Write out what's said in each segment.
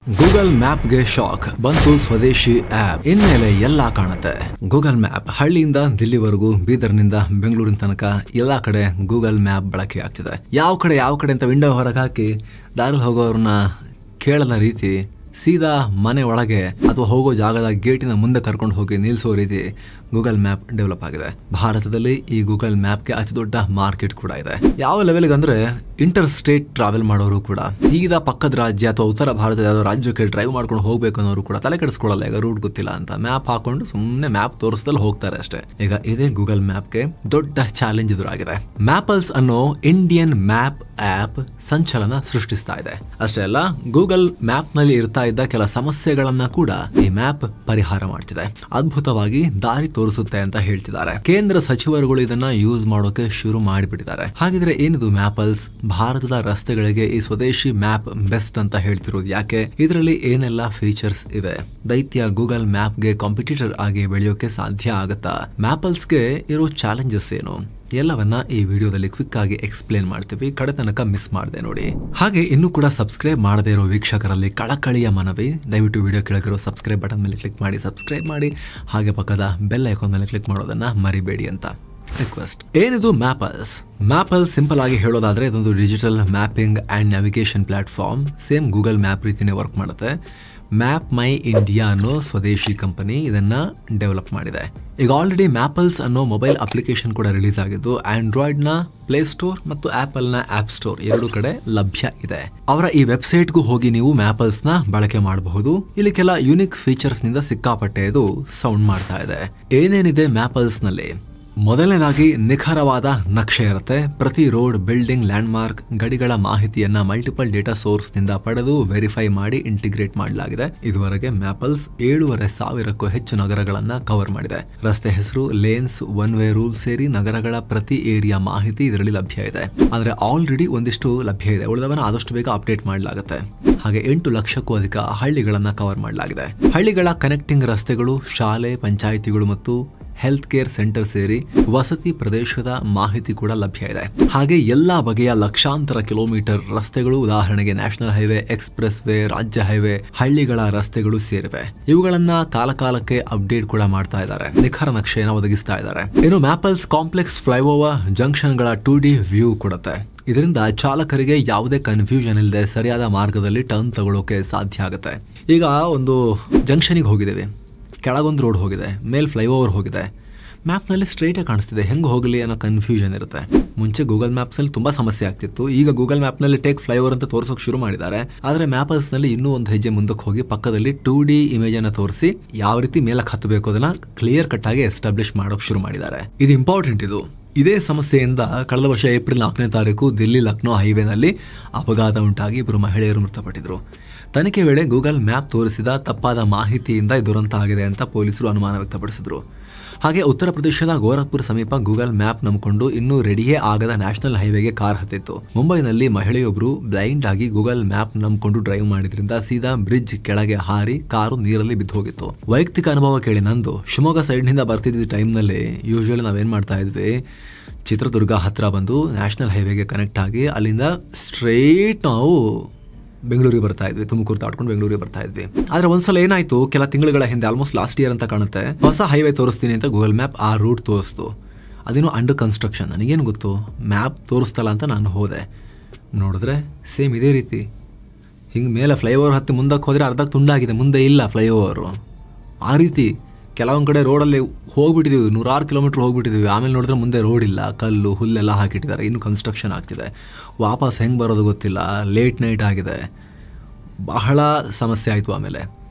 Google ಮ್ಯಾಪ್ಗೆ shock ಬಂತು ಸ್ವದೇಶಿ app. ಇನ್ಮೇಲೆ ಎಲ್ಲಾ ಕಾಣುತ್ತೆ. ಗೂಗಲ್ ಮ್ಯಾಪ್ ಹಳ್ಳಿಯಿಂದ ದಿಲ್ಲಿವರೆಗೂ, ಬೀದರ್ನಿಂದ ಬೆಂಗಳೂರಿನ ತನಕ ಎಲ್ಲಾ ಕಡೆ ಗೂಗಲ್ ಮ್ಯಾಪ್ ಬಳಕೆ ಆಗ್ತಿದೆ. ಯಾವ ಕಡೆ ಅಂತ ವಿಂಡೋ ಹೊರಗೆ ಹಾಕಿ ದಾರಿ ಹೋಗೋರನ್ನ ಕೇಳದ ರೀತಿ ಸೀದಾ ಮನೆ ಒಳಗೆ ಅಥವಾ ಹೋಗೋ ಜಾಗದ ಗೇಟಿನ ಮುಂದೆ ಕರ್ಕೊಂಡು ಹೋಗಿ ನಿಲ್ಲಿಸೋ ರೀತಿ ಗೂಗಲ್ ಮ್ಯಾಪ್ ಡೆವಲಪ್ ಆಗಿದೆ. ಭಾರತದಲ್ಲಿ ಈ ಗೂಗಲ್ ಮ್ಯಾಪ್ಗೆ ಅತಿ ದೊಡ್ಡ ಮಾರ್ಕೆಟ್ ಕೂಡ ಇದೆ. ಯಾವ ಲೆವೆಲ್ಗೆ ಅಂದ್ರೆ ಇಂಟರ್ ಸ್ಟೇಟ್ ಟ್ರಾವೆಲ್ ಮಾಡೋರು ಕೂಡ ಸೀದಾ ಪಕ್ಕದ ರಾಜ್ಯ ಅಥವಾ ಉತ್ತರ ಭಾರತದ ಯಾವುದೋ ರಾಜ್ಯಕ್ಕೆ ಡ್ರೈವ್ ಮಾಡ್ಕೊಂಡು ಹೋಗ್ಬೇಕು ಅನ್ನೋರು ಕೂಡ ತಲೆ ಕೆಡಿಸ್ಕೊಳ್ಳಲ್ಲ. ಈಗ ರೂಟ್ ಗೊತ್ತಿಲ್ಲ ಅಂತ ಮ್ಯಾಪ್ ಹಾಕೊಂಡು ಸುಮ್ಮನೆ ಮ್ಯಾಪ್ ತೋರಿಸ್ದಲ್ಲಿ ಹೋಗ್ತಾರೆ ಅಷ್ಟೇ. ಈಗ ಇದೇ ಗೂಗಲ್ ಮ್ಯಾಪ್ಗೆ ದೊಡ್ಡ ಚಾಲೆಂಜ್ ಎದುರಾಗಿದೆ. ಮ್ಯಾಪಲ್ಸ್ ಅನ್ನೋ ಇಂಡಿಯನ್ ಮ್ಯಾಪ್ ಆಪ್ ಸಂಚಲನ ಸೃಷ್ಟಿಸ್ತಾ ಇದೆ. ಅಷ್ಟೇ ಅಲ್ಲ, ಗೂಗಲ್ ಮ್ಯಾಪ್ ನಲ್ಲಿ ಇರ್ತಾ ಇದ್ದ ಕೆಲ ಸಮಸ್ಯೆಗಳನ್ನ ಕೂಡ ಈ ಮ್ಯಾಪ್ ಪರಿಹಾರ ಮಾಡ್ತಿದೆ. ಅದ್ಭುತವಾಗಿ ದಾರಿ ತೋರಿಸುತ್ತೆ ಅಂತ ಹೇಳ್ತಿದ್ದಾರೆ. ಕೇಂದ್ರ ಸಚಿವರುಗಳು ಇದನ್ನ ಯೂಸ್ ಮಾಡೋಕೆ ಶುರು ಮಾಡಿಬಿಟ್ಟಿದ್ದಾರೆ. ಹಾಗಿದ್ರೆ ಏನಿದು ಮ್ಯಾಪಲ್ಸ್? ಭಾರತದ ರಸ್ತೆಗಳಿಗೆ ಈ ಸ್ವದೇಶಿ ಮ್ಯಾಪ್ ಬೆಸ್ಟ್ ಅಂತ ಹೇಳ್ತಿರೋದು ಯಾಕೆ? ಇದರಲ್ಲಿ ಏನೆಲ್ಲ ಫೀಚರ್ಸ್ ಇವೆ? ದೈತ್ಯ ಗೂಗಲ್ ಮ್ಯಾಪ್ಗೆ ಕಾಂಪಿಟೇಟರ್ ಆಗಿ ಬೆಳೆಯೋಕೆ ಸಾಧ್ಯ ಆಗುತ್ತಾ? ಮ್ಯಾಪಲ್ಸ್ಗೆ ಇರೋ ಚಾಲೆಂಜಸ್ ಏನು? ಎಲ್ಲವನ್ನ ಈ ವಿಡಿಯೋದಲ್ಲಿ ಕ್ವಿಕ್ ಆಗಿ ಎಕ್ಸ್ಪ್ಲೇನ್ ಮಾಡ್ತೀವಿ. ಕಡೆ ತನಕ ಮಿಸ್ ಮಾಡದೆ ನೋಡಿ. ಹಾಗೆ ಇನ್ನೂ ಕೂಡ ಸಬ್ಸ್ಕ್ರೈಬ್ ಮಾಡದೇ ಇರೋ ವೀಕ್ಷಕರಲ್ಲಿ ಕಳಕಳಿಯ ಮನವಿ, ದಯವಿಟ್ಟು ವಿಡಿಯೋ ಕೆಳಗಿರೋ ಸಬ್ಸ್ಕ್ರೈಬ್ ಬಟನ್ ಮೇಲೆ ಕ್ಲಿಕ್ ಮಾಡಿ ಸಬ್ಸ್ಕ್ರೈಬ್ ಮಾಡಿ. ಹಾಗೆ ಪಕ್ಕದ ಬೆಲ್ ಐಕಾನ್ ಮೇಲೆ ಕ್ಲಿಕ್ ಮಾಡೋದನ್ನ ಮರಿಬೇಡಿ ಅಂತ ರಿಕ್ವೆಸ್ಟ್. ಏನಿದು ಮ್ಯಾಪಲ್ಸ್? ಮ್ಯಾಪಲ್ ಸಿಂಪಲ್ ಆಗಿ ಹೇಳೋದಾದ್ರೆ ಇದೊಂದು digital mapping and navigation platform. Same Google map ರೀತಿನೇ ವರ್ಕ್ ಮಾಡುತ್ತೆ. ಮ್ಯಾಪ್ ಮೈ ಇಂಡಿಯಾ ಅನ್ನೋ ಸ್ವದೇಶಿ ಕಂಪನಿ ಇದನ್ನ ಡೆವಲಪ್ ಮಾಡಿದೆ. ಈಗ ಆಲ್ರೆಡಿ ಮ್ಯಾಪಲ್ಸ್ ಅನ್ನೋ ಮೊಬೈಲ್ ಅಪ್ಲಿಕೇಶನ್ ಕೂಡ ರಿಲೀಸ್ ಆಗಿದ್ದು ಆಂಡ್ರಾಯ್ಡ್ ನ ಪ್ಲೇ ಸ್ಟೋರ್ ಮತ್ತು ಆಪಲ್ ನ ಆಪ್ ಸ್ಟೋರ್ ಎರಡು ಕಡೆ ಲಭ್ಯ ಇದೆ. ಅವರ ಈ ವೆಬ್ಸೈಟ್ಗೂ ಹೋಗಿ ನೀವು ಮ್ಯಾಪಲ್ಸ್ ನ ಬಳಕೆ ಮಾಡಬಹುದು. ಇಲ್ಲಿ ಕೆಲ ಯುನಿಕ್ ಫೀಚರ್ಸ್ ನಿಂದ ಸಿಕ್ಕಾಪಟ್ಟೆ ಇದು ಸೌಂಡ್ ಮಾಡ್ತಾ ಇದೆ. ಏನೇನಿದೆ ಮ್ಯಾಪಲ್ಸ್ ನಲ್ಲಿ? ಮೊದಲನೇದಾಗಿ ನಿಖರವಾದ ನಕ್ಷೆ ಇರುತ್ತೆ. ಪ್ರತಿ ರೋಡ್, ಬಿಲ್ಡಿಂಗ್, ಲ್ಯಾಂಡ್ ಮಾರ್ಕ್, ಗಡಿಗಳ ಮಾಹಿತಿಯನ್ನ ಮಲ್ಟಿಪಲ್ ಡೇಟಾ ಸೋರ್ಸ್ ನಿಂದ ಪಡೆದು ವೆರಿಫೈ ಮಾಡಿ ಇಂಟಿಗ್ರೇಟ್ ಮಾಡಲಾಗಿದೆ. ಇದುವರೆಗೆ ಮ್ಯಾಪಲ್ಸ್ 7,500ಕ್ಕೂ ಹೆಚ್ಚು ನಗರಗಳನ್ನ ಕವರ್ ಮಾಡಿದೆ. ರಸ್ತೆ ಹೆಸರು, ಲೇನ್ಸ್, ಒನ್ ವೇ ರೂಲ್ ಸೇರಿ ನಗರಗಳ ಪ್ರತಿ ಏರಿಯಾ ಮಾಹಿತಿ ಇದರಲ್ಲಿ ಲಭ್ಯ ಇದೆ. ಆದ್ರೆ ಆಲ್ರೆಡಿ ಒಂದಿಷ್ಟು ಲಭ್ಯ ಇದೆ, ಉಳಿದವನ್ನ ಆದಷ್ಟು ಬೇಗ ಅಪ್ಡೇಟ್ ಮಾಡಲಾಗುತ್ತೆ. ಹಾಗೆ 8 ಲಕ್ಷಕ್ಕೂ ಅಧಿಕ ಹಳ್ಳಿಗಳನ್ನ ಕವರ್ ಮಾಡಲಾಗಿದೆ. ಹಳ್ಳಿಗಳ ಕನೆಕ್ಟಿಂಗ್ ರಸ್ತೆಗಳು, ಶಾಲೆ, ಪಂಚಾಯಿತಿಗಳು ಮತ್ತು ಹೆಲ್ತ್ ಕೇರ್ ಸೆಂಟರ್ ಸೇರಿ ವಸತಿ ಪ್ರದೇಶದ ಮಾಹಿತಿ ಕೂಡ ಲಭ್ಯ ಇದೆ. ಹಾಗೆ ಎಲ್ಲಾ ಬಗೆಯ ಲಕ್ಷಾಂತರ ಕಿಲೋಮೀಟರ್ ರಸ್ತೆಗಳು, ಉದಾಹರಣೆಗೆ ನ್ಯಾಷನಲ್ ಹೈವೇ, ಎಕ್ಸ್ಪ್ರೆಸ್ ವೇ, ರಾಜ್ಯ ಹೈವೇ, ಹಳ್ಳಿಗಳ ರಸ್ತೆಗಳು ಸೇರಿವೆ. ಇವುಗಳನ್ನ ಕಾಲಕಾಲಕ್ಕೆ ಅಪ್ಡೇಟ್ ಕೂಡ ಮಾಡ್ತಾ ಇದ್ದಾರೆ. ನಿಖರ ನಕ್ಷೆಯನ್ನು ಒದಗಿಸ್ತಾ ಇದ್ದಾರೆ. ಇನ್ನು ಮ್ಯಾಪಲ್ಸ್ ಕಾಂಪ್ಲೆಕ್ಸ್ ಫ್ಲೈಓವರ್ ಜಂಕ್ಷನ್ ಗಳ 2D ವ್ಯೂ ಕೊಡುತ್ತೆ. ಇದರಿಂದ ಚಾಲಕರಿಗೆ ಯಾವುದೇ ಕನ್ಫ್ಯೂಷನ್ ಇಲ್ಲದೆ ಸರಿಯಾದ ಮಾರ್ಗದಲ್ಲಿ ಟರ್ನ್ ತಗೊಳ್ಳೋಕೆ ಸಾಧ್ಯ ಆಗುತ್ತೆ. ಈಗ ಒಂದು ಜಂಕ್ಷನ್ಗೆ ಹೋಗಿದ್ದೇವೆ, ಕೆಳಗೊಂದು ರೋಡ್ ಹೋಗಿದೆ, ಮೇಲ್ ಫ್ಲೈಓವರ್ ಹೋಗಿದೆ. ಮ್ಯಾಪ್ ನಲ್ಲಿ ಸ್ಟ್ರೈಟ್ ಆಗಿ ಕಾಣಿಸ್ತಿದೆ, ಹೆಂಗ್ ಹೋಗಲಿ ಅನ್ನೋ ಕನ್ಫ್ಯೂಷನ್ ಇರುತ್ತೆ. ಮುಂಚೆ ಗೂಗಲ್ ಮ್ಯಾಪ್ಸ್ ನಲ್ಲಿ ತುಂಬಾ ಸಮಸ್ಯೆ ಆಗ್ತಿತ್ತು. ಈಗ ಗೂಗಲ್ ಮ್ಯಾಪ್ ನಲ್ಲಿ ಟೇಕ್ ಫ್ಲೈಓವರ್ ಅಂತ ತೋರಿಸೋಕೆ ಶುರು ಮಾಡಿದ್ದಾರೆ. ಆದ್ರೆ ಮ್ಯಾಪಲ್ಸ್ ನಲ್ಲಿ ಇನ್ನೂ ಒಂದು ಹೆಜ್ಜೆ ಮುಂದಕ್ಕೆ ಹೋಗಿ ಪಕ್ಕದಲ್ಲಿ 2D ಇಮೇಜ್ ಅನ್ನ ತೋರಿಸಿ ಯಾವ ರೀತಿ ಮೇಲಕ್ಕೆ ಹತ್ತಬೇಕು ಅದನ್ನ ಕ್ಲಿಯರ್ ಕಟ್ ಆಗಿ ಎಸ್ಟಾಬ್ಲಿಷ್ ಮಾಡೋಕೆ ಶುರು ಮಾಡಿದ್ದಾರೆ. ಇದು ಇಂಪಾರ್ಟೆಂಟ್. ಇದು ಇದೇ ಸಮಸ್ಯೆಯಿಂದ ಕಳೆದ ವರ್ಷ ಏಪ್ರಿಲ್ 4ನೇ ತಾರೀಕು ದಿಲ್ಲಿ ಲಕ್ನೋ ಹೈವೇನಲ್ಲಿ ಅಪಘಾತ ಉಂಟಾಗಿ 2 ಮಹಿಳೆಯರು ಮೃತಪಟ್ಟಿದ್ರು. ತನಿಖೆ ವೇಳೆ ಗೂಗಲ್ ಮ್ಯಾಪ್ ತೋರಿಸಿದ ತಪ್ಪಾದ ಮಾಹಿತಿಯಿಂದ ದುರಂತ ಆಗಿದೆ ಅಂತ ಪೊಲೀಸರು ಅನುಮಾನ ವ್ಯಕ್ತಪಡಿಸಿದ್ರು. ಹಾಗೆ ಉತ್ತರ ಪ್ರದೇಶದ ಗೋರಖ್ಪುರ ಸಮೀಪ ಗೂಗಲ್ ಮ್ಯಾಪ್ ನಂಬಿಕೊಂಡು ಇನ್ನೂ ರೆಡಿಯೇ ಆಗದ ನ್ಯಾಷನಲ್ ಹೈವೇಗೆ ಕಾರ್ ಹತ್ತಿತ್ತು. ಮುಂಬೈನಲ್ಲಿ ಮಹಿಳೆಯೊಬ್ಬರು ಬ್ಲೈಂಡ್ ಆಗಿ ಗೂಗಲ್ ಮ್ಯಾಪ್ ನಂಬಿಕೊಂಡು ಡ್ರೈವ್ ಮಾಡಿದ್ರಿಂದ ಸೀದಾ ಬ್ರಿಡ್ಜ್ ಕೆಳಗೆ ಹಾರಿ ಕಾರು ನೀರಲ್ಲಿ ಬಿದ್ದು ಹೋಗಿತ್ತು. ವೈಯಕ್ತಿಕ ಅನುಭವ ಕೇಳಿ ನಂದು. ಶಿವಮೊಗ್ಗ ಸೈಡ್ ನಿಂದ ಬರ್ತಿದ್ದ ಟೈಮ್ ನಲ್ಲಿ ಯೂಶುವಲಿ ನಾವೇನ್ ಮಾಡ್ತಾ ಇದ್ವಿ, ಚಿತ್ರದುರ್ಗ ಹತ್ರ ಬಂದು ನ್ಯಾಷನಲ್ ಹೈವೇಗೆ ಕನೆಕ್ಟ್ ಆಗಿ ಅಲ್ಲಿಂದ ಸ್ಟ್ರೈಟ್ ನಾವು ಬೆಂಗಳೂರಿಗೆ ಬರ್ತಾ ಇದ್ವಿ, ತುಮಕೂರು ದಾಟ್ಕೊಂಡು ಬೆಂಗಳೂರಿಗೆ ಬರ್ತಾ ಇದ್ವಿ. ಆದ್ರೆ ಒಂದ್ಸಲ ಏನಾಯ್ತು, ಕೆಲ ತಿಂಗಳುಗಳ ಹಿಂದೆ, ಆಲ್ಮೋಸ್ಟ್ ಲಾಸ್ಟ್ ಇಯರ್ ಅಂತ ಕಾಣುತ್ತೆ, ಹೊಸ ಹೈವೇ ತೋರಿಸ್ತೀನಿ ಅಂತ ಗೂಗಲ್ ಮ್ಯಾಪ್ ಆ ರೂಟ್ ತೋರಿಸ್ತು. ಅದೇನೋ ಅಂಡರ್ ಕನ್ಸ್ಟ್ರಕ್ಷನ್. ನನಗೇನು ಗೊತ್ತು, ಮ್ಯಾಪ್ ತೋರಿಸ್ತಲ್ಲ ಅಂತ ನಾನು ಹೋದೆ. ನೋಡಿದ್ರೆ ಸೇಮ್ ಇದೇ ರೀತಿ ಹಿಂಗೆ ಮೇಲೆ ಫ್ಲೈಓವರ್ ಹತ್ತಿ ಮುಂದಕ್ಕೆ ಹೋದ್ರೆ ಅರ್ಧಕ್ಕೆ ತುಂಡಾಗಿದೆ, ಮುಂದೆ ಇಲ್ಲ ಫ್ಲೈಓವರು. ಆ ರೀತಿ ಕೆಲವೊಂದು ಕಡೆ ರೋಡಲ್ಲಿ ಹೋಗ್ಬಿಟ್ಟಿದ್ದೀವಿ, 100 ಕಿಲೋಮೀಟರ್ ಹೋಗ್ಬಿಟ್ಟಿದ್ದೀವಿ. ಆಮೇಲೆ ನೋಡಿದ್ರೆ ಮುಂದೆ ರೋಡ್ ಇಲ್ಲ, ಕಲ್ಲು ಹುಲ್ಲೆಲ್ಲ ಹಾಕಿಟ್ಟಿದ್ದಾರೆ, ಇನ್ನು ಕನ್ಸ್ಟ್ರಕ್ಷನ್ ಆಗ್ತಿದೆ. ವಾಪಸ್ ಹೆಂಗೆ ಬರೋದು ಗೊತ್ತಿಲ್ಲ, ಲೇಟ್ ನೈಟ್ ಆಗಿದೆ, ಬಹಳ ಸಮಸ್ಯೆ ಆಯಿತು. ಆಮೇಲೆ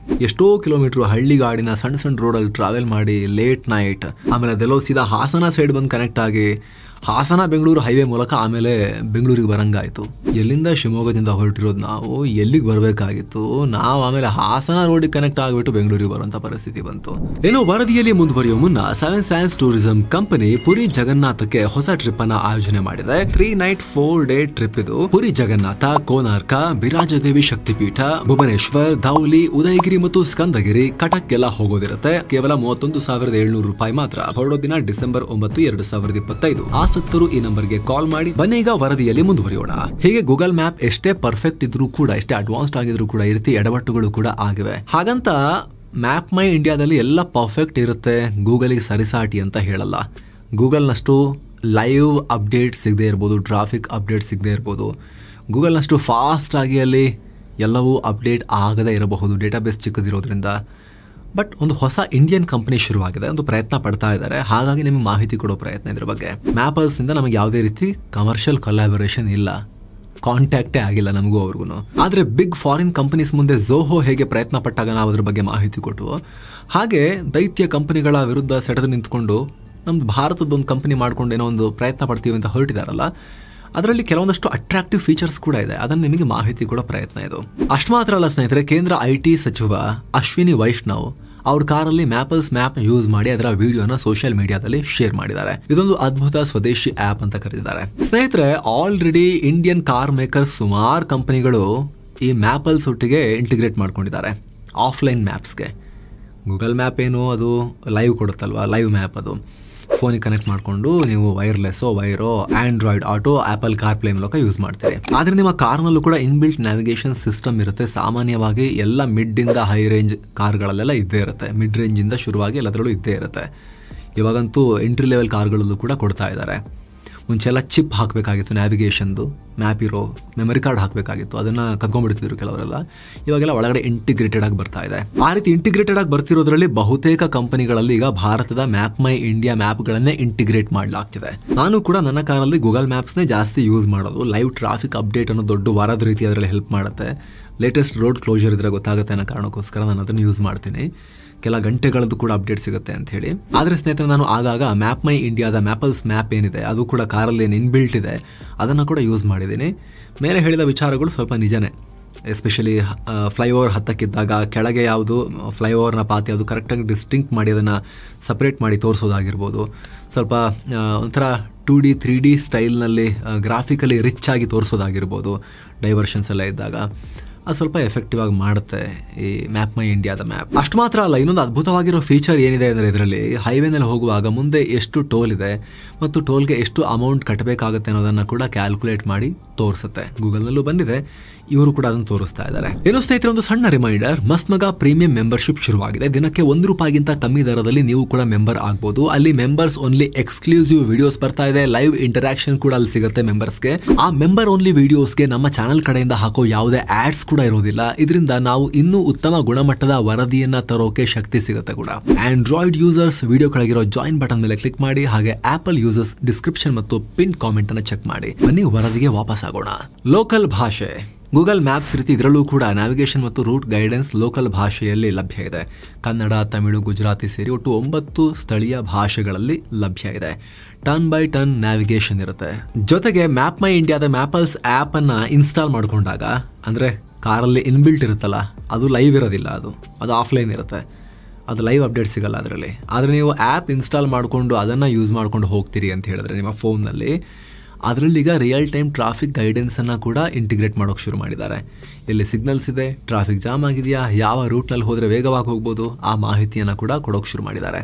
ಎಷ್ಟೋ ಕಿಲೋಮೀಟರ್ ಹಳ್ಳಿ ಗಾಡಿನ ಸಣ್ಣ ರೋಡಲ್ಲಿ ಟ್ರಾವೆಲ್ ಮಾಡಿ ಲೇಟ್ ನೈಟ್, ಆಮೇಲೆ ಅದೆಲ್ಲೋ ಸೀದಾ ಹಾಸನ ಸೈಡ್ ಬಂದು ಕನೆಕ್ಟ್ ಆಗಿ ಹಾಸನ ಬೆಂಗಳೂರು ಹೈವೇ ಮೂಲಕ ಆಮೇಲೆ ಬೆಂಗಳೂರಿಗೆ ಬರಂಗಾಯ್ತು. ಎಲ್ಲಿಂದ ಶಿವಮೊಗ್ಗದಿಂದ ಹೊರಟಿರೋದು ನಾವು, ಎಲ್ಲಿಗೆ ಬರಬೇಕಾಗಿತ್ತು ನಾವು, ಆಮೇಲೆ ಹಾಸನ ರೋಡಿಗೆ ಕನೆಕ್ಟ್ ಆಗಿಬಿಟ್ಟು ಬೆಂಗಳೂರಿಗೆ ಬರುವಂತ ಪರಿಸ್ಥಿತಿ ಬಂತು. ಇನ್ನು ವರದಿಯಲ್ಲಿ ಮುಂದುವರಿಯುವ ಮುನ್ನ 7 Sands ಟೂರಿಸಂ ಕಂಪನಿ ಪುರಿ ಜಗನ್ನಾಥಕ್ಕೆ ಹೊಸ ಟ್ರಿಪ್ ಅನ್ನ ಆಯೋಜನೆ ಮಾಡಿದೆ. 3 night 4 day ಟ್ರಿಪ್ ಇದು. ಪುರಿ ಜಗನ್ನಾಥ, ಕೋನಾರ್ಕ, ಬಿರಾಜದೇವಿ ಶಕ್ತಿಪೀಠ, ಭುವನೇಶ್ವರ್, ಧೌಲಿ, ಉದಯಗಿರಿ ಮತ್ತು ಸ್ಕಂದಗಿರಿ, ಕಟಕ್ ಎಲ್ಲ ಹೋಗೋದಿರುತ್ತೆ. ಕೇವಲ 31,700 ರೂಪಾಯಿ ಮಾತ್ರ. ಹೊರಡೋ ದಿನ ಡಿಸೆಂಬರ್ 9, 2025. ಆ ಆಸಕ್ತರು ಈ ನಂಬರ್ಗೆ ಕಾಲ್ ಮಾಡಿ. ಬನ್ನಿ ಈಗ ವರದಿಯಲ್ಲಿ ಮುಂದುವರಿಯೋಣ. ಹೀಗೆ ಗೂಗಲ್ ಮ್ಯಾಪ್ ಎಷ್ಟೇ ಪರ್ಫೆಕ್ಟ್ ಇದ್ರೂ ಕೂಡ, ಎಷ್ಟೇ ಅಡ್ವಾನ್ಸ್ಡ್ ಆಗಿದ್ರು ಕೂಡ ಈ ರೀತಿ ಎಡವಟ್ಟುಗಳು ಕೂಡ ಆಗಿವೆ. ಹಾಗಂತ ಮ್ಯಾಪ್ ಮೈ ಇಂಡಿಯಾದಲ್ಲಿ ಎಲ್ಲ ಪರ್ಫೆಕ್ಟ್ ಇರುತ್ತೆ, ಗೂಗಲ್ಗೆ ಸರಿಸಾಟಿ ಅಂತ ಹೇಳಲ್ಲ. ಗೂಗಲ್ನಷ್ಟು ಲೈವ್ ಅಪ್ಡೇಟ್ ಸಿಗದೆ ಇರ್ಬೋದು, ಟ್ರಾಫಿಕ್ ಅಪ್ಡೇಟ್ ಸಿಗದೆ ಇರ್ಬೋದು, ಗೂಗಲ್ನಷ್ಟು ಫಾಸ್ಟ್ ಆಗಿ ಅಲ್ಲಿ ಎಲ್ಲವೂ ಅಪ್ಡೇಟ್ ಆಗದೇ ಇರಬಹುದು, ಡೇಟಾಬೇಸ್ ಚಿಕ್ಕದಿರೋದ್ರಿಂದ. ಬಟ್ ಒಂದು ಹೊಸ ಇಂಡಿಯನ್ ಕಂಪನಿ ಶುರುವಾಗಿದೆ, ಒಂದು ಪ್ರಯತ್ನ ಪಡ್ತಾ ಇದ್ದಾರೆ. ಹಾಗಾಗಿ ನಿಮಗೆ ಮಾಹಿತಿ ಕೊಡೋ ಪ್ರಯತ್ನ ಇದ್ರ ಬಗ್ಗೆ. ಮ್ಯಾಪಲ್ಸ್ ಇಂದ ನಮಗೆ ಯಾವುದೇ ರೀತಿ ಕಮರ್ಷಿಯಲ್ ಕೊಲಾಬರೇಷನ್ ಇಲ್ಲ, ಕಾಂಟ್ಯಾಕ್ಟೇ ಆಗಿಲ್ಲ ನಮಗೂ ಅವ್ರಿಗೂ. ಆದರೆ ಬಿಗ್ ಫಾರಿನ್ ಕಂಪನೀಸ್ ಮುಂದೆ ಝೋಹೋ ಹೇಗೆ ಪ್ರಯತ್ನ ಪಟ್ಟಾಗ ನಾವು ಅದ್ರ ಬಗ್ಗೆ ಮಾಹಿತಿ ಕೊಟ್ಟು, ಹಾಗೆ ದೈತ್ಯ ಕಂಪನಿಗಳ ವಿರುದ್ಧ ಸೆಟೆದು ನಿಂತ್ಕೊಂಡು ನಮ್ದು ಭಾರತದೊಂದು ಕಂಪನಿ ಮಾಡ್ಕೊಂಡು ಏನೋ ಒಂದು ಪ್ರಯತ್ನ ಪಡ್ತೀವಿ ಅಂತ ಹೊರಟಿದಾರಲ್ಲ, ಅದರಲ್ಲಿ ಕೆಲವೊಂದಷ್ಟು ಅಟ್ರಾಕ್ಟಿವ್ ಫೀಚರ್ಸ್ ಕೂಡ ಇದೆ. ಅದನ್ನು ನಿಮಗೆ ಮಾಹಿತಿ ಕೊಡೋ ಪ್ರಯತ್ನ ಇದು. ಅಷ್ಟು ಮಾತ್ರ ಅಲ್ಲ ಸ್ನೇಹಿತರೆ, ಕೇಂದ್ರ IT ಸಚಿವ ಅಶ್ವಿನಿ ವೈಷ್ಣವ್ ಅವ್ರ ಕಾರಲ್ಲಿ ಮ್ಯಾಪಲ್ಸ್ ಮ್ಯಾಪ್ ಯೂಸ್ ಮಾಡಿ ಅದರ ವಿಡಿಯೋನ ಸೋಷಿಯಲ್ ಮೀಡಿಯಾದಲ್ಲಿ ಶೇರ್ ಮಾಡಿದ್ದಾರೆ. ಇದೊಂದು ಅದ್ಭುತ ಸ್ವದೇಶಿ ಆಪ್ ಅಂತ ಕರೆದಿದ್ದಾರೆ. ಸ್ನೇಹಿತರೆ, ಆಲ್ರೆಡಿ ಇಂಡಿಯನ್ ಕಾರ್ ಮೇಕರ್ಸ್ ಸುಮಾರು ಕಂಪನಿಗಳು ಈ ಮ್ಯಾಪಲ್ಸ್ ಒಟ್ಟಿಗೆ ಇಂಟಿಗ್ರೇಟ್ ಮಾಡ್ಕೊಂಡಿದ್ದಾರೆ ಆಫ್ಲೈನ್ ಮ್ಯಾಪ್ಸ್ಗೆ. ಗೂಗಲ್ ಮ್ಯಾಪ್ ಏನು, ಅದು ಲೈವ್ ಕೊಡುತ್ತಲ್ವಾ, ಲೈವ್ ಮ್ಯಾಪ್ ಅದು ಫೋನಿಗೆ ಕನೆಕ್ಟ್ ಮಾಡಿಕೊಂಡು ನೀವು ವೈರ್ಲೆಸ್ಸೋ ವೈರೋ Android Auto Apple CarPlay ಮೂಲಕ ಯೂಸ್ ಮಾಡ್ತೀರಿ. ಆದರೆ ನಿಮ್ಮ ಕಾರ್ನಲ್ಲೂ ಕೂಡ ಇನ್ಬಿಲ್ಟ್ ನ್ಯಾವಿಗೇಷನ್ ಸಿಸ್ಟಮ್ ಇರುತ್ತೆ. ಸಾಮಾನ್ಯವಾಗಿ ಎಲ್ಲ ಮಿಡ್ ಇಂದ ಹೈ ರೇಂಜ್ ಕಾರ್ಗಳಲ್ಲೆಲ್ಲ ಇದ್ದೇ ಇರುತ್ತೆ, ಮಿಡ್ ರೇಂಜ್ ಇಂದ ಶುರುವಾಗಿ ಎಲ್ಲದರಲ್ಲೂ ಇದ್ದೇ ಇರುತ್ತೆ. ಇವಾಗಂತೂ ಎಂಟ್ರಿ ಲೆವೆಲ್ ಕಾರ್ಗಳಲ್ಲೂ ಕೂಡ ಕೊಡ್ತಾ ಇದ್ದಾರೆ. ಮುಂಚೆಲ್ಲ ಚಿಪ್ ಹಾಕಬೇಕಾಗಿತ್ತು, ನ್ಯಾವಿಗೇಷನ್ದು ಮ್ಯಾಪ್ ಇರೋ ಮೆಮರಿ ಕಾರ್ಡ್ ಹಾಕಬೇಕಾಗಿತ್ತು, ಅದನ್ನು ಕದ್ಕೊಂಡ್ಬಿಡ್ತಿದ್ರು ಕೆಲವರೆಲ್ಲ. ಇವಾಗೆಲ್ಲ ಒಳಗಡೆ ಇಂಟಿಗ್ರೇಟೆಡ್ ಆಗಿ ಬರ್ತಾ ಇದೆ. ಆ ರೀತಿ ಇಂಟಿಗ್ರೇಟೆಡ್ ಆಗಿ ಬರ್ತಿರೋದ್ರಲ್ಲಿ ಬಹುತೇಕ ಕಂಪನಿಗಳಲ್ಲಿ ಈಗ ಭಾರತದ ಮ್ಯಾಪ್ ಮೈ ಇಂಡಿಯಾ ಮ್ಯಾಪ್ಗಳನ್ನೇ ಇಂಟಿಗ್ರೇಟ್ ಮಾಡಲಾಗ್ತಿದೆ. ನಾನು ಕೂಡ ನನ್ನ ಕಾರಲ್ಲಿ ಗೂಗಲ್ ಮ್ಯಾಪ್ಸ್ನೇ ಜಾಸ್ತಿ ಯೂಸ್ ಮಾಡೋದು. ಲೈವ್ ಟ್ರಾಫಿಕ್ ಅಪ್ಡೇಟ್ ಅನ್ನೋ ದೊಡ್ಡ ವಾರದ ರೀತಿ ಅದರಲ್ಲಿ ಹೆಲ್ಪ್ ಮಾಡುತ್ತೆ. ಲೇಟೆಸ್ಟ್ ರೋಡ್ ಕ್ಲೋಜರ್ ಇದ್ರೆ ಗೊತ್ತಾಗುತ್ತೆ ಅನ್ನೋ ಕಾರಣಕ್ಕೋಸ್ಕರ ನಾನು ಅದನ್ನು ಯೂಸ್ ಮಾಡ್ತೀನಿ. ಕೆಲ ಗಂಟೆಗಳದ್ದು ಕೂಡ ಅಪ್ಡೇಟ್ ಸಿಗುತ್ತೆ ಅಂತ ಹೇಳಿ. ಆದರೆ ಸ್ನೇಹಿತರೆ, ನಾನು ಆಗಾಗ ಮ್ಯಾಪ್ ಮೈ ಇಂಡಿಯಾದ ಮ್ಯಾಪಲ್ಸ್ ಮ್ಯಾಪ್ ಏನಿದೆ ಅದು ಕೂಡ ಕಾರಲ್ಲಿ ಏನು ಇನ್ಬಿಲ್ಟ್ ಇದೆ ಅದನ್ನು ಕೂಡ ಯೂಸ್ ಮಾಡಿದ್ದೀನಿ. ಮೇಲೆ ಹೇಳಿದ ವಿಚಾರಗಳು ಸ್ವಲ್ಪ ನಿಜನೇ. ಎಸ್ಪೆಷಲಿ ಫ್ಲೈಓವರ್ ಹತ್ತಕ್ಕಿದ್ದಾಗ ಕೆಳಗೆ ಯಾವುದು ಫ್ಲೈಓವರ್ನ ಪಾತಿ ಅದು ಕರೆಕ್ಟಾಗಿ ಡಿಸ್ಟಿಂಕ್ಟ್ ಮಾಡಿ ಅದನ್ನು ಸಪ್ರೇಟ್ ಮಾಡಿ ತೋರಿಸೋದಾಗಿರ್ಬೋದು. ಸ್ವಲ್ಪ ಒಂಥರ 2D 3D ಸ್ಟೈಲ್ನಲ್ಲಿ ಗ್ರಾಫಿಕಲಿ ರಿಚ್ ಆಗಿ ತೋರಿಸೋದಾಗಿರ್ಬೋದು. ಡೈವರ್ಷನ್ಸ್ ಎಲ್ಲ ಇದ್ದಾಗ ಅದು ಸ್ವಲ್ಪ ಎಫೆಕ್ಟಿವ್ ಆಗಿ ಮಾಡುತ್ತೆ ಈ ಮ್ಯಾಪ್ ಮೈ ಇಂಡಿಯಾದ ಮ್ಯಾಪ್. ಅಷ್ಟು ಮಾತ್ರ ಅಲ್ಲ, ಇನ್ನೊಂದು ಅದ್ಭುತವಾಗಿರೋ ಫೀಚರ್ ಏನಿದೆ ಅಂದರೆ ಇದರಲ್ಲಿ ಹೈವೇನಲ್ಲಿ ಹೋಗುವಾಗ ಮುಂದೆ ಎಷ್ಟು ಟೋಲ್ ಇದೆ ಮತ್ತು ಟೋಲ್ಗೆ ಎಷ್ಟು ಅಮೌಂಟ್ ಕಟ್ಟಬೇಕಾಗುತ್ತೆ ಅನ್ನೋದನ್ನು ಕೂಡ ಕ್ಯಾಲ್ಕುಲೇಟ್ ಮಾಡಿ ತೋರಿಸುತ್ತೆ. ಗೂಗಲ್ನಲ್ಲೂ ಬಂದಿದೆ, ಇವರು ಕೂಡ ಅದನ್ನು ತೋರಿಸ್ತಾ ಇದ್ದಾರೆ. ಏನು ಸ್ನೇಹಿತರೆ, ಒಂದು ಸಣ್ಣ ರಿಮೈಂಡರ್, ಮಸ್ತ್ ಮಗ ಪ್ರೀಮಿಯಂ ಮೆಂಬರ್ಶಿಪ್ ಶುರುವಾಗಿದೆ. ದಿನಕ್ಕೆ ₹1 ಕಮ್ಮಿ ದರದಲ್ಲಿ ನೀವು ಕೂಡ ಮೆಂಬರ್ ಆಗ್ಬೋದು. ಅಲ್ಲಿ ಮೆಂಬರ್ಸ್ ಓನ್ಲಿ ಎಕ್ಸ್ಕ್ಲೂಸಿವ್ ವಿಡಿಯೋಸ್ ಬರ್ತಾ ಇದೆ, ಲೈವ್ ಇಂಟರಾಕ್ಷನ್ ಕೂಡ ಅಲ್ಲಿ ಸಿಗುತ್ತೆ ಮೆಂಬರ್ಸ್ಗೆ. ಆ ಮೆಂಬರ್ ಓನ್ಲಿ ವಿಡಿಯೋಸ್ಗೆ ನಮ್ಮ ಚಾನಲ್ ಕಡೆಯಿಂದ ಹಾಕೋ ಯಾವುದೇ ಆಡ್ಸ್ ಕೂಡ ಇರೋದಿಲ್ಲ. ಇದರಿಂದ ನಾವು ಇನ್ನೂ ಉತ್ತಮ ಗುಣಮಟ್ಟದ ವರದಿಯನ್ನ ತರೋಕೆ ಶಕ್ತಿ ಸಿಗುತ್ತೆ ಕೂಡ. ಆಂಡ್ರಾಯ್ಡ್ ಯೂಸರ್ಸ್ ವಿಡಿಯೋ ಕೆಳಗಿರೋ ಜಾಯಿನ್ ಬಟನ್ ಮೇಲೆ ಕ್ಲಿಕ್ ಮಾಡಿ, ಹಾಗೆ ಆಪಲ್ ಯೂಸರ್ಸ್ ಡಿಸ್ಕ್ರಿಪ್ಷನ್ ಮತ್ತು ಪಿನ್ ಕಾಮೆಂಟ್ ಅನ್ನು ಚೆಕ್ ಮಾಡಿ. ಬನ್ನಿ ವರದಿಗೆ ವಾಪಸ್ ಆಗೋಣ. ಲೋಕಲ್ ಭಾಷೆ ಗೂಗಲ್ ಮ್ಯಾಪ್ಸ್ ರೀತಿ ಇದರಲ್ಲೂ ಕೂಡ ನ್ಯಾವಿಗೇಷನ್ ಮತ್ತು ರೂಟ್ ಗೈಡೆನ್ಸ್ ಲೋಕಲ್ ಭಾಷೆಯಲ್ಲಿ ಲಭ್ಯ ಇದೆ. ಕನ್ನಡ, ತಮಿಳು, ಗುಜರಾತಿ ಸೇರಿ ಒಟ್ಟು 9 ಸ್ಥಳೀಯ ಭಾಷೆಗಳಲ್ಲಿ ಲಭ್ಯ ಇದೆ. ಟರ್ನ್ ಬೈ ಟರ್ನ್ ನ್ಯಾವಿಗೇಷನ್ ಇರುತ್ತೆ. ಜೊತೆಗೆ ಮ್ಯಾಪ್ ಮೈ ಇಂಡಿಯಾದ ಮ್ಯಾಪಲ್ಸ್ ಆ್ಯಪ್ ಅನ್ನ ಇನ್ಸ್ಟಾಲ್ ಮಾಡ್ಕೊಂಡಾಗ, ಅಂದರೆ ಕಾರಲ್ಲಿ ಇನ್ಬಿಲ್ಟ್ ಇರುತ್ತಲ್ಲ, ಅದು ಲೈವ್ ಇರೋದಿಲ್ಲ, ಅದು ಆಫ್ಲೈನ್ ಇರುತ್ತೆ, ಅದು ಲೈವ್ ಅಪ್ಡೇಟ್ ಸಿಗಲ್ಲ ಅದರಲ್ಲಿ. ಆದರೆ ನೀವು ಆ್ಯಪ್ ಇನ್ಸ್ಟಾಲ್ ಮಾಡಿಕೊಂಡು ಅದನ್ನು ಯೂಸ್ ಮಾಡ್ಕೊಂಡು ಹೋಗ್ತೀರಿ ಅಂತ ಹೇಳಿದ್ರೆ ನಿಮ್ಮ ಫೋನ್ನಲ್ಲಿ, ಅದರಲ್ಲಿ ಈಗ ರಿಯಲ್ ಟೈಮ್ ಟ್ರಾಫಿಕ್ ಗೈಡೆನ್ಸನ್ನು ಕೂಡ ಇಂಟಿಗ್ರೇಟ್ ಮಾಡೋಕೆ ಶುರು ಮಾಡಿದ್ದಾರೆ. ಎಲ್ಲಿ ಸಿಗ್ನಲ್ಸ್ ಇದೆ, ಟ್ರಾಫಿಕ್ ಜಾಮ್ ಆಗಿದೆಯಾ, ಯಾವ ರೂಟ್ನಲ್ಲಿ ಹೋದರೆ ವೇಗವಾಗಿ ಹೋಗ್ಬೋದು, ಆ ಮಾಹಿತಿಯನ್ನು ಕೂಡ ಕೊಡೋಕೆ ಶುರು ಮಾಡಿದ್ದಾರೆ.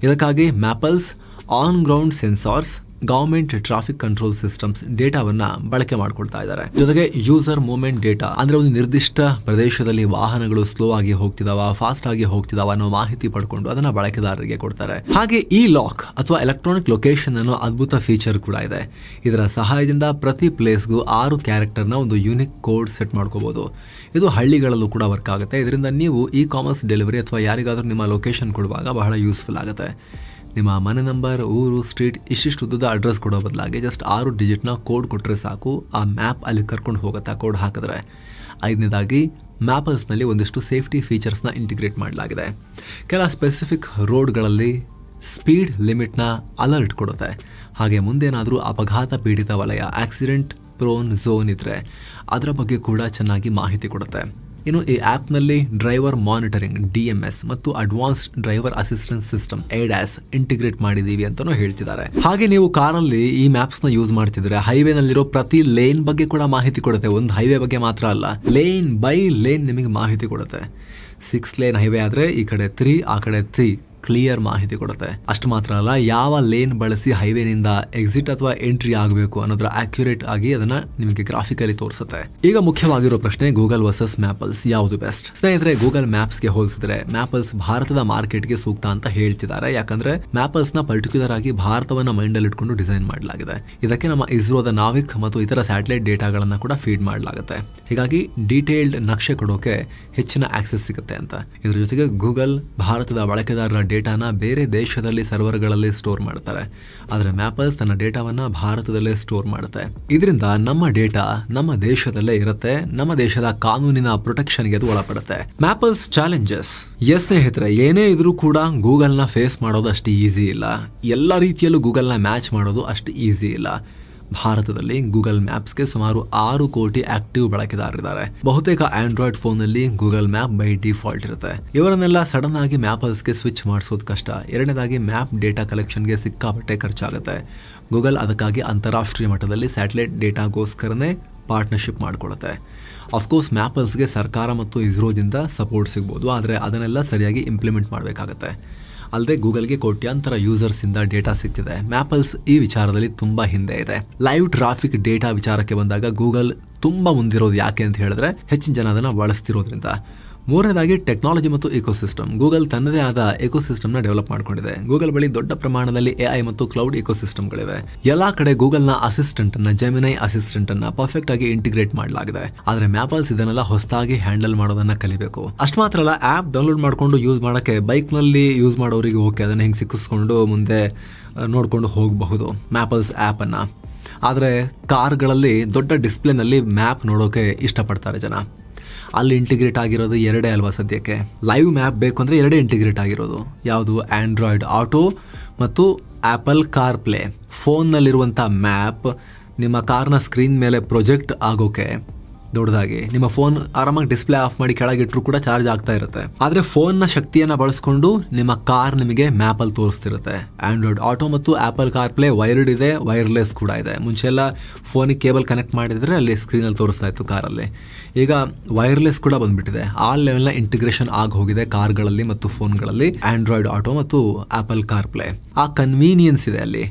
ಇದಕ್ಕಾಗಿ Mappls on ground sensors, government traffic control systems ಡೇಟಾವನ್ನ ಬಳಕೆ ಮಾಡ್ಕೊಳ್ತಾ ಇದ್ದಾರೆ. ಜೊತೆಗೆ ಯೂಸರ್ ಮೂವ್ಮೆಂಟ್ ಡೇಟಾ, ಅಂದ್ರೆ ಒಂದು ನಿರ್ದಿಷ್ಟ ಪ್ರದೇಶದಲ್ಲಿ ವಾಹನಗಳು ಸ್ಲೋ ಆಗಿ ಹೋಗ್ತಿದಾವ, ಫಾಸ್ಟ್ ಆಗಿ ಹೋಗ್ತಿದಾವ ಅನ್ನೋ ಮಾಹಿತಿ ಪಡ್ಕೊಂಡು ಅದನ್ನ ಬಳಕೆದಾರರಿಗೆ ಕೊಡ್ತಾರೆ. ಹಾಗೆ ಈ ಲಾಕ್ ಅಥವಾ ಎಲೆಕ್ಟ್ರಾನಿಕ್ ಲೊಕೇಶನ್ ಅನ್ನೋ ಅದ್ಭುತ ಫೀಚರ್ ಕೂಡ ಇದೆ. ಇದರ ಸಹಾಯದಿಂದ ಪ್ರತಿ ಪ್ಲೇಸ್ಗೂ 6 ಕ್ಯಾರೆಕ್ಟರ್ನ ಒಂದು ಯೂನಿಕ್ ಕೋಡ್ ಸೆಟ್ ಮಾಡ್ಕೋಬಹುದು. ಇದು ಹಳ್ಳಿಗಳಲ್ಲೂ ಕೂಡ ವರ್ಕ್ ಆಗುತ್ತೆ. ಇದರಿಂದ ನೀವು ಕಾಮರ್ಸ್ ಡೆಲಿವರಿ ಅಥವಾ ಯಾರಿಗಾದ್ರೂ ನಿಮ್ಮ ಲೊಕೇಶನ್ ಕೊಡುವಾಗ ಬಹಳ ಯೂಸ್ಫುಲ್ ಆಗುತ್ತೆ. ನಿಮ್ಮ ಮನೆ ನಂಬರ್, ಊರು, ಸ್ಟ್ರೀಟ್ ಇಷ್ಟಿಷ್ಟು ಉದ್ದದ ಅಡ್ರೆಸ್ ಕೊಡೋ ಬದಲಾಗಿ ಜಸ್ಟ್ 6 ಡಿಜಿಟ್ನ ಕೋಡ್ ಕೊಟ್ಟರೆ ಸಾಕು, ಆ ಮ್ಯಾಪ್ ಅಲ್ಲಿ ಕರ್ಕೊಂಡು ಹೋಗುತ್ತೆ ಕೋಡ್ ಹಾಕಿದ್ರೆ. 5ನೇದಾಗಿ ಮ್ಯಾಪಲ್ಸ್ನಲ್ಲಿ ಒಂದಿಷ್ಟು ಸೇಫ್ಟಿ ಫೀಚರ್ಸ್ನ ಇಂಟಿಗ್ರೇಟ್ ಮಾಡಲಾಗಿದೆ. ಕೆಲ ಸ್ಪೆಸಿಫಿಕ್ ರೋಡ್ಗಳಲ್ಲಿ ಸ್ಪೀಡ್ ಲಿಮಿಟ್ನ ಅಲರ್ಟ್ ಕೊಡುತ್ತೆ. ಹಾಗೆ ಮುಂದೇನಾದರೂ ಅಪಘಾತ ಪೀಡಿತ ವಲಯ, ಆಕ್ಸಿಡೆಂಟ್ ಪ್ರೋನ್ ಝೋನ್ ಇದ್ರೆ ಅದರ ಬಗ್ಗೆ ಕೂಡ ಚೆನ್ನಾಗಿ ಮಾಹಿತಿ ಕೊಡುತ್ತೆ. ಇನ್ನು ಈ ಆ್ಯಪ್ನಲ್ಲಿ ಡ್ರೈವರ್ ಮಾನಿಟರಿಂಗ್ DMS ಮತ್ತು advanced driver assistance system ADAS integrate ಮಾಡಿದೀವಿ ಅಂತಾನೂ ಹೇಳ್ತಿದ್ದಾರೆ. ಹಾಗೆ ನೀವು ಕಾರಲ್ಲಿ ಈ ಮ್ಯಾಪ್ಸ್ನ ಯೂಸ್ ಮಾಡ್ತಿದ್ರೆ ಹೈವೇನಲ್ಲಿರೋ ಪ್ರತಿ ಲೇನ್ ಬಗ್ಗೆ ಕೂಡ ಮಾಹಿತಿ ಕೊಡುತ್ತೆ. ಒಂದು ಹೈವೇ ಬಗ್ಗೆ ಮಾತ್ರ ಅಲ್ಲ, ಲೇನ್ ಬೈ ಲೇನ್ ನಿಮಗೆ ಮಾಹಿತಿ ಕೊಡುತ್ತೆ. 6 ಲೇನ್ ಹೈವೇ ಆದರೆ ಈ ಕಡೆ 3, ಆ ಕಡೆ 3 ಕ್ಲಿಯರ್ ಮಾಹಿತಿ ಕೊಡುತ್ತೆ. ಅಷ್ಟು ಮಾತ್ರ ಅಲ್ಲ, ಯಾವ ಲೇನ್ ಬಳಸಿ ಹೈವೇನಿಂದ ಎಕ್ಸಿಟ್ ಅಥವಾ ಎಂಟ್ರಿ ಆಗಬೇಕು ಅನ್ನೋದ್ರ ಅಕ್ಯುರೇಟ್ ಆಗಿ ಅದನ್ನ ನಿಮಗೆ ಗ್ರಾಫಿಕಲಿ ತೋರಿಸುತ್ತೆ. ಈಗ ಮುಖ್ಯವಾಗಿರೋ ಪ್ರಶ್ನೆ, ಗೂಗಲ್ ವರ್ಸಸ್ ಮ್ಯಾಪಲ್ಸ್ ಯಾವುದು ಬೆಸ್ಟ್? ಸ್ನೇಹಿತರೆ, ಗೂಗಲ್ ಮ್ಯಾಪ್ಸ್ ಗೆ ಹೋಲಿಸಿದ್ರೆ ಮ್ಯಾಪಲ್ಸ್ ಭಾರತದ ಮಾರ್ಕೆಟ್ಗೆ ಸೂಕ್ತ ಅಂತ ಹೇಳ್ತಿದ್ದಾರೆ. ಯಾಕಂದ್ರೆ ಮ್ಯಾಪಲ್ಸ್ ನ ಪರ್ಟಿಕ್ಯುಲರ್ ಆಗಿ ಭಾರತವನ್ನ ಮೈಂಡ್ ಅಲ್ಲಿ ಇಟ್ಕೊಂಡು ಡಿಸೈನ್ ಮಾಡಲಾಗಿದೆ. ಇದಕ್ಕೆ ನಮ್ಮ ಇಸ್ರೋದ ನಾವಿಕ್ ಮತ್ತು ಇತರ ಸ್ಯಾಟಲೈಟ್ ಡೇಟಾಗಳನ್ನ ಕೂಡ ಫೀಡ್ ಮಾಡಲಾಗುತ್ತೆ. ಹೀಗಾಗಿ ಡೀಟೇಲ್ಡ್ ನಕ್ಷೆ ಕೊಡೋಕೆ ಹೆಚ್ಚಿನ ಆಕ್ಸೆಸ್ ಸಿಗುತ್ತೆ ಅಂತ. ಇದ್ರ ಜೊತೆಗೆ ಗೂಗಲ್ ಭಾರತದ ಬಳಕೆದಾರರ ಡೇಟಾನ ಬೇರೆ ದೇಶದಲ್ಲಿ ಸರ್ವರ್ಗಳಲ್ಲಿ ಸ್ಟೋರ್ ಮಾಡ್ತಾರೆ. ಆದ್ರೆ ಮ್ಯಾಪಲ್ಸ್ ತನ್ನ ಡೇಟಾವನ್ನ ಭಾರತದಲ್ಲೇ ಸ್ಟೋರ್ ಮಾಡುತ್ತೆ. ಇದರಿಂದ ನಮ್ಮ ಡೇಟಾ ನಮ್ಮ ದೇಶದಲ್ಲೇ ಇರುತ್ತೆ, ನಮ್ಮ ದೇಶದ ಕಾನೂನಿನ ಪ್ರೊಟೆಕ್ಷನ್ಗೆ ಅದು ಒಳಪಡುತ್ತೆ. ಮ್ಯಾಪಲ್ಸ್ ಚಾಲೆಂಜಸ್. ಎಸ್ ಸ್ನೇಹಿತರೆ, ಏನೇ ಇದ್ರೂ ಕೂಡ ಗೂಗಲ್ ನ ಫೇಸ್ ಮಾಡೋದು ಅಷ್ಟು ಈಸಿ ಇಲ್ಲ. ಎಲ್ಲ ರೀತಿಯಲ್ಲೂ ಗೂಗಲ್ ನ ಮ್ಯಾಚ್ ಮಾಡೋದು ಅಷ್ಟು ಈಸಿ ಇಲ್ಲ. ಭಾರತದಲ್ಲಿ ಗೂಗಲ್ ಮ್ಯಾಪ್ಸ್ಗೆ ಸುಮಾರು 6 ಕೋಟಿ ಆಕ್ಟಿವ್ ಬಳಕೆದಾರರಿದ್ದಾರೆ. ಬಹುತೇಕ ಆಂಡ್ರಾಯ್ಡ್ ಫೋನ್ ನಲ್ಲಿ ಗೂಗಲ್ ಮ್ಯಾಪ್ ಬೈ ಡಿಫಾಲ್ಟ್ ಇರುತ್ತೆ. ಇವರನ್ನೆಲ್ಲ ಸಡನ್ ಆಗಿ ಮ್ಯಾಪಲ್ಸ್ಗೆ ಸ್ವಿಚ್ ಮಾಡಿಸೋದು ಕಷ್ಟ. ಎರಡನೇದಾಗಿ ಮ್ಯಾಪ್ ಡೇಟಾ ಕಲೆಕ್ಷನ್ಗೆ ಸಿಕ್ಕಾಪಟ್ಟೆ ಖರ್ಚಾಗುತ್ತೆ. ಗೂಗಲ್ ಅದಕ್ಕಾಗಿ ಅಂತಾರಾಷ್ಟ್ರೀಯ ಮಟ್ಟದಲ್ಲಿ ಸ್ಯಾಟಲೈಟ್ ಡೇಟಾಗೋಸ್ಕರನೇ ಪಾರ್ಟ್ನರ್ಶಿಪ್ ಮಾಡಿಕೊಳ್ಳುತ್ತೆ. ಅಫ್ಕೋರ್ಸ್ ಮ್ಯಾಪಲ್ಸ್ಗೆ ಸರ್ಕಾರ ಮತ್ತು ಇಸ್ರೋದಿಂದ ಸಪೋರ್ಟ್ ಸಿಗ್ಬೋದು, ಆದರೆ ಅದನ್ನೆಲ್ಲ ಸರಿಯಾಗಿ ಇಂಪ್ಲಿಮೆಂಟ್ ಮಾಡಬೇಕಾಗತ್ತೆ. ಅಲ್ಲದೆ ಗೂಗಲ್ಗೆ ಕೋಟ್ಯಾಂತರ ಯೂಸರ್ಸ್ ಇಂದ ಡೇಟಾ ಸಿಗ್ತಿದೆ. ಮ್ಯಾಪಲ್ಸ್ ಈ ವಿಚಾರದಲ್ಲಿ ತುಂಬಾ ಹಿಂದೆ ಇದೆ. ಲೈವ್ ಟ್ರಾಫಿಕ್ ಡೇಟಾ ವಿಚಾರಕ್ಕೆ ಬಂದಾಗ ಗೂಗಲ್ ತುಂಬಾ ಮುಂದಿರೋದು ಯಾಕೆ ಅಂತ ಹೇಳಿದ್ರೆ ಹೆಚ್ಚಿನ ಜನ ಅದನ್ನ ಬಳಸ್ತಿರೋದ್ರಿಂದ. ಮೂರನೇದಾಗಿ ಟೆಕ್ನಾಲಜಿ ಮತ್ತು ಇಕೋಸಿಸ್ಟಮ್. ಗೂಗಲ್ ತನ್ನದೇ ಆದ ಎಕೋಸಿಸ್ಟಮ್ ನ ಡೆವಲಪ್ ಮಾಡಿಕೊಂಡಿದೆ. ಗೂಗಲ್ ಬಳಿ ದೊಡ್ಡ ಪ್ರಮಾಣದಲ್ಲಿ ಎಐ ಮತ್ತು ಕ್ಲೌಡ್ ಇಕೋಸಿಸ್ಟಮ್ಗಳಿವೆ. ಎಲ್ಲಾ ಕಡೆ ಗೂಗಲ್ ನ ಅಸಿಸ್ಟೆಂಟ್ ಅನ್ನ, ಜೆಮಿನೈ ಅಸಿಸ್ಟೆಂಟ್ ಅನ್ನ ಪರ್ಫೆಕ್ಟ್ ಆಗಿ ಇಂಟಿಗ್ರೇಟ್ ಮಾಡಲಾಗಿದೆ. ಆದ್ರೆ ಮ್ಯಾಪಲ್ಸ್ ಇದನ್ನೆಲ್ಲ ಹೊಸದಾಗಿ ಹ್ಯಾಂಡಲ್ ಮಾಡೋದನ್ನ ಕಲಿಬೇಕು. ಅಷ್ಟು ಮಾತ್ರ ಅಲ್ಲ, ಆಪ್ ಡೌನ್ಲೋಡ್ ಮಾಡ್ಕೊಂಡು ಯೂಸ್ ಮಾಡಕ್ಕೆ ಬೈಕ್ ನಲ್ಲಿ ಯೂಸ್ ಮಾಡೋರಿಗೆ ಓಕೆ, ಅದನ್ನ ಹೆಂಗ್ ಸಿಕ್ಕಿಸ್ಕೊಂಡು ಮುಂದೆ ನೋಡ್ಕೊಂಡು ಹೋಗಬಹುದು ಮ್ಯಾಪಲ್ಸ್ ಆಪ್ ಅನ್ನ. ಆದ್ರೆ ಕಾರ್ಗಳಲ್ಲಿ ದೊಡ್ಡ ಡಿಸ್ಪ್ಲೇನಲ್ಲಿ ಮ್ಯಾಪ್ ನೋಡೋಕೆ ಇಷ್ಟಪಡ್ತಾರೆ ಜನ. ಅಲ್ಲಿ ಇಂಟಿಗ್ರೇಟ್ ಆಗಿರೋದು ಎರಡೇ ಅಲ್ವಾ ಸದ್ಯಕ್ಕೆ. ಲೈವ್ ಮ್ಯಾಪ್ ಬೇಕು ಅಂದ್ರೆ ಎರಡೇ ಇಂಟಿಗ್ರೇಟ್ ಆಗಿರೋದು. ಯಾವುದು? ಆಂಡ್ರಾಯ್ಡ್ ಆಟೋ ಮತ್ತು ಆಪಲ್ ಕಾರ್ ಪ್ಲೇ. ಫೋನ್ನಲ್ಲಿರುವಂಥ ಮ್ಯಾಪ್ ನಿಮ್ಮ ಕಾರ್ನ ಸ್ಕ್ರೀನ್ ಮೇಲೆ ಪ್ರೊಜೆಕ್ಟ್ ಆಗೋಕೆ ದೊಡ್ಡದಾಗಿ ನಿಮ್ಮ ಫೋನ್ ಆರಾಮಾಗಿ ಡಿಸ್ಪ್ಲೇ ಆಫ್ ಮಾಡಿ ಕೆಳಗಿಟ್ರು ಕೂಡ ಚಾರ್ಜ್ ಆಗ್ತಾ ಇರುತ್ತೆ. ಆದ್ರೆ ಫೋನ್ ನ ಶಕ್ತಿಯನ್ನ ಬಳಸ್ಕೊಂಡು ನಿಮ್ಮ ಕಾರ್ ನಿಮಗೆ ಮ್ಯಾಪ್ ಅಲ್ಲಿ ತೋರಿಸ್ತಿರುತ್ತೆ. ಆಂಡ್ರಾಯ್ಡ್ ಆಟೋ ಮತ್ತು ಆಪಲ್ ಕಾರ್ ಪ್ಲೇ ವೈರ್ಡ್ ಇದೆ, ವೈರ್ಲೆಸ್ ಕೂಡ ಇದೆ. ಮುಂಚೆ ಎಲ್ಲ ಫೋನಿಗೆ ಕೇಬಲ್ ಕನೆಕ್ಟ್ ಮಾಡಿದ್ರೆ ಅಲ್ಲಿ ಸ್ಕ್ರೀನ್ ಅಲ್ಲಿ ತೋರಿಸ್ತಾ ಇತ್ತು ಕಾರಲ್ಲಿ. ಈಗ ವೈರ್ಲೆಸ್ ಕೂಡ ಬಂದ್ಬಿಟ್ಟಿದೆ. ಆ ಲೆವೆಲ್ ನ ಇಂಟಿಗ್ರೇಷನ್ ಆಗಿ ಹೋಗಿದೆ ಕಾರ್ಗಳಲ್ಲಿ ಮತ್ತು ಫೋನ್ಗಳಲ್ಲಿ ಆಂಡ್ರಾಯ್ಡ್ ಆಟೋ ಮತ್ತು ಆಪಲ್ ಕಾರ್ ಪ್ಲೇ. ಆ ಕನ್ವೀನಿಯನ್ಸ್ ಇದೆ ಅಲ್ಲಿ.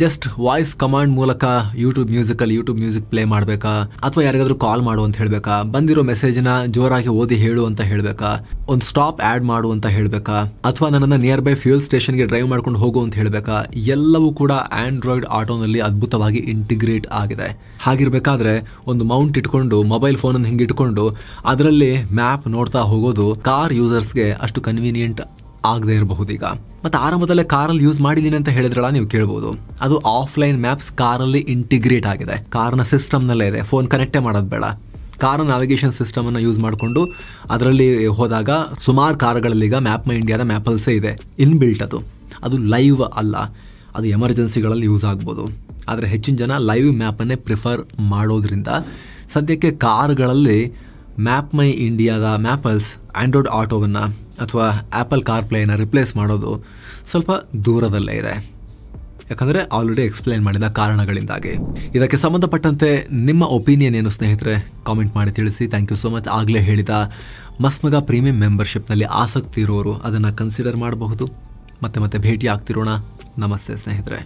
ಜಸ್ಟ್ ವಾಯ್ಸ್ ಕಮಾಂಡ್ ಮೂಲಕ ಯೂಟ್ಯೂಬ್ ಮ್ಯೂಸಿಕ್ ಪ್ಲೇ ಮಾಡಬೇಕಾ, ಅಥವಾ ಯಾರಿಗಾದ್ರೂ ಕಾಲ್ ಮಾಡು ಅಂತ ಹೇಳ್ಬೇಕಾ, ಬಂದಿರೋ ಮೆಸೇಜ್ ನ ಜೋರಾಗಿ ಓದಿ ಹೇಳು ಅಂತ ಹೇಳ್ಬೇಕಾ, ಒಂದು ಸ್ಟಾಪ್ ಆಡ್ ಮಾಡು ಅಂತ ಹೇಳ್ಬೇಕಾ, ಅಥವಾ ನನ್ನನ್ನ ನಿಯರ್ ಬೈ ಫ್ಯೂಲ್ ಸ್ಟೇಷನ್ಗೆ ಡ್ರೈವ್ ಮಾಡ್ಕೊಂಡು ಹೋಗು ಅಂತ ಹೇಳ್ಬೇಕಾ, ಎಲ್ಲವೂ ಕೂಡ ಆಂಡ್ರಾಯ್ಡ್ ಆಟೋನಲ್ಲಿ ಅದ್ಭುತವಾಗಿ ಇಂಟಿಗ್ರೇಟ್ ಆಗಿದೆ. ಹಾಗಿರ್ಬೇಕಾದ್ರೆ ಒಂದು ಮೌಂಟ್ ಇಟ್ಕೊಂಡು ಮೊಬೈಲ್ ಫೋನ್ ಅನ್ನು ಹಿಂಗೆ ಇಟ್ಕೊಂಡು ಅದರಲ್ಲಿ ಮ್ಯಾಪ್ ನೋಡ್ತಾ ಹೋಗೋದು ಕಾರ್ ಯೂಸರ್ಸ್ಗೆ ಅಷ್ಟು ಕನ್ವೀನಿಯಂಟ್ ಆಗದೆ ಇರಬಹುದು. ಈಗ ಮತ್ತೆ ಆರಂಭದಲ್ಲೇ ಕಾರಲ್ಲಿ ಯೂಸ್ ಮಾಡಿದೀನಿ ಅಂತ ಹೇಳಿದ್ರಲ್ಲ, ನೀವು ಕೇಳಬಹುದು. ಅದು ಆಫ್ಲೈನ್ ಮ್ಯಾಪ್ಸ್ ಕಾರಲ್ಲಿ ಇಂಟಿಗ್ರೇಟ್ ಆಗಿದೆ. ಕಾರ್ನ ಸಿಸ್ಟಮ್ ನಲ್ಲೇ ಇದೆ, ಫೋನ್ ಕನೆಕ್ಟೇ ಮಾಡೋದು ಬೇಡ. ಕಾರ್ ನ್ಯಾವಿಗೇಷನ್ ಸಿಸ್ಟಮ್ ಅನ್ನು ಯೂಸ್ ಮಾಡಿಕೊಂಡು ಅದರಲ್ಲಿ ಹೋದಾಗ ಸುಮಾರು ಕಾರ್ಗಳಲ್ಲಿ ಈಗ ಮ್ಯಾಪ್ ಮೈ ಇಂಡಿಯಾದ ಮ್ಯಾಪಲ್ಸೇ ಇದೆ ಇನ್ಬಿಲ್ಟ್. ಅದು ಲೈವ್ ಅಲ್ಲ, ಅದು ಎಮರ್ಜೆನ್ಸಿಗಳಲ್ಲಿ ಯೂಸ್ ಆಗ್ಬೋದು. ಆದರೆ ಹೆಚ್ಚಿನ ಜನ ಲೈವ್ ಮ್ಯಾಪನ್ನೇ ಪ್ರಿಫರ್ ಮಾಡೋದ್ರಿಂದ ಸದ್ಯಕ್ಕೆ ಕಾರ್ಗಳಲ್ಲಿ ಮ್ಯಾಪ್ ಮೈ ಇಂಡಿಯಾದ ಮ್ಯಾಪಲ್ಸ್ ಆಂಡ್ರಾಯ್ಡ್ ಆಟೋವನ್ನ ಅಥವಾ ಆಪಲ್ ಕಾರ್ ಪ್ಲೇನ ರಿಪ್ಲೇಸ್ ಮಾಡೋದು ಸ್ವಲ್ಪ ದೂರದಲ್ಲೇ ಇದೆ. ಯಾಕಂದರೆ ಆಲ್ರೆಡಿ ಎಕ್ಸ್ಪ್ಲೈನ್ ಮಾಡಿದ ಕಾರಣಗಳಿಂದಾಗಿ. ಇದಕ್ಕೆ ಸಂಬಂಧಪಟ್ಟಂತೆ ನಿಮ್ಮ ಒಪಿನಿಯನ್ ಏನು ಸ್ನೇಹಿತರೆ? ಕಾಮೆಂಟ್ ಮಾಡಿ ತಿಳಿಸಿ. Thank you so much. ಆಗಲೇ ಹೇಳಿದ ಮಸ್ಮಗ ಪ್ರೀಮಿಯಂ ಮೆಂಬರ್ಶಿಪ್ನಲ್ಲಿ ಆಸಕ್ತಿ ಇರೋರು ಅದನ್ನು ಕನ್ಸಿಡರ್ ಮಾಡಬಹುದು. ಮತ್ತೆ ಭೇಟಿ ಆಗ್ತಿರೋಣ. ನಮಸ್ತೆ ಸ್ನೇಹಿತರೆ.